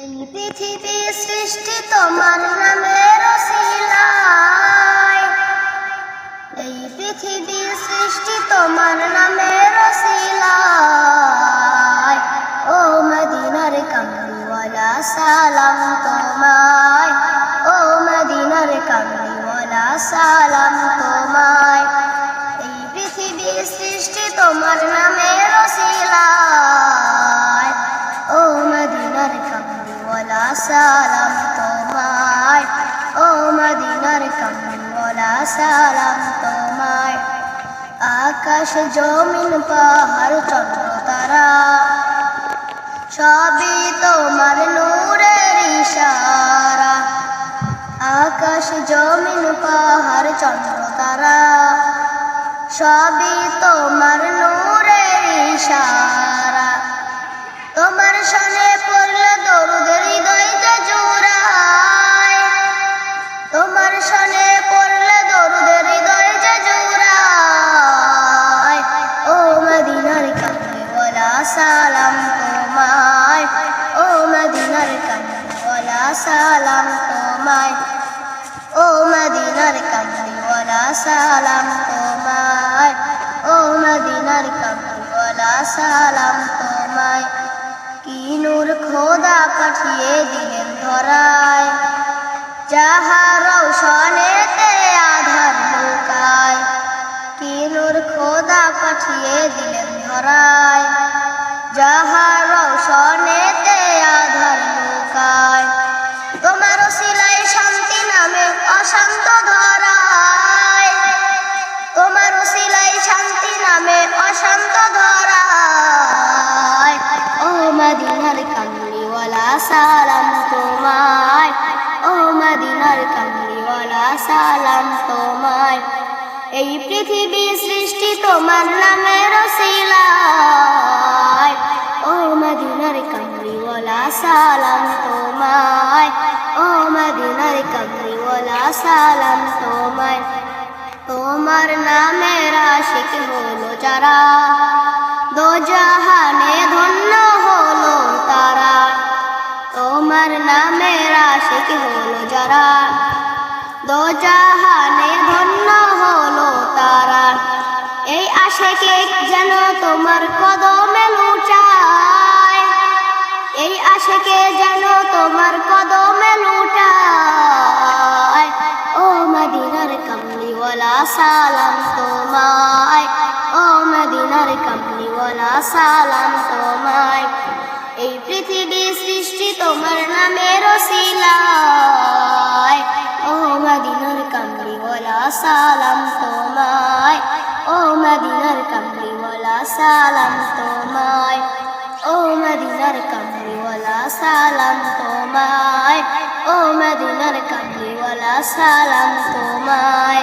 এই পৃথিবী সৃষ্টি তোমার নামের ওসিলায়, এই পৃথিবী সৃষ্টি তোমার নামের ওসিলায়। ও মদিনার কামলিওয়ালা সালাম তোমায়, ও মদিনার কামলিওয়ালা সালাম তোমায়। এই পৃথিবী সৃষ্টি তোমার নামের ওসিলায়, ও মদিনার কামলিওয়ালা সালাম তোমায়, ও মদিনার কামলিওয়ালা সালাম তোমায়। আকাশ জমিন পাহাড় চন্দ্র তারা সবই তোমার নূরের ইশারা। আকাশ জমিন পাহাড় চন্দ্র তারা সবই তোমার নূরের ইশারা। তোমার শানে পড়লে দরুদের হৃদয় যে জুড়ায়, তোমার শানে পড়লে দরুদের হৃদয় যে জুড়ায়। ও মদিনার কামলিওয়ালা সালাম তোমায়, ও মদিনার কামলিওয়ালা সালাম তোমায়, ও মদিনার কামলিওয়ালা সালাম তোমায়, ও মদিনার কামলিওয়ালা সালাম তোমায়। কি নূর খোদা পাঠিয়ে দিলেন ধরায়, যাহার রৌশনেতে আধার লুকায়। কি নূর খোদা পাঠিয়ে দিলেন ধরায়, যাহার রৌশনেতে আধার লুকায়। তোমার ওসিলায় শান্তি নামে অশান্ত ধরায়, তোমার ওসিলায় শান্তি নামে অশান্ত ধরায়। ও মদিনার কামলিওয়ালা সালাম তোমায়, ও মদিনার কামলিওয়ালা সালাম তোমায়। এই পৃথিবী সৃষ্টি তোমার নামের ওসিলায়, ও মদিনার কামলিওয়ালা সালাম তোমায়, ও মদিনার কামলিওয়ালা সালাম তোমায়। তোমার নামের আশিক হলো যারা, দো জাহানে ধন্য হলো তারা। তোমার নামের আশিক হলো যারা, দো জাহানে ধন্য হলো তারা। এই আশিকে যেন তোমার কদমে লুটায়, এই আশিকে যেন তোমার কদমে লুটায়। ও মদিনার কামলিওয়ালা সালাম তোমায়, ও মদিনার কামলিওয়ালা সালাম তোমায়। এই পৃথিবী সৃষ্টি তোমার নামের ওসিলায়, ও মদিনার কামলিওয়ালা সালাম তোমায়, ও মদিনার কামলিওয়ালা সালাম তোমায়, ও মদিনার কামলিওয়ালা সালাম তোমায়, ও মদিনার কামলিওয়ালা সালাম তোমায়।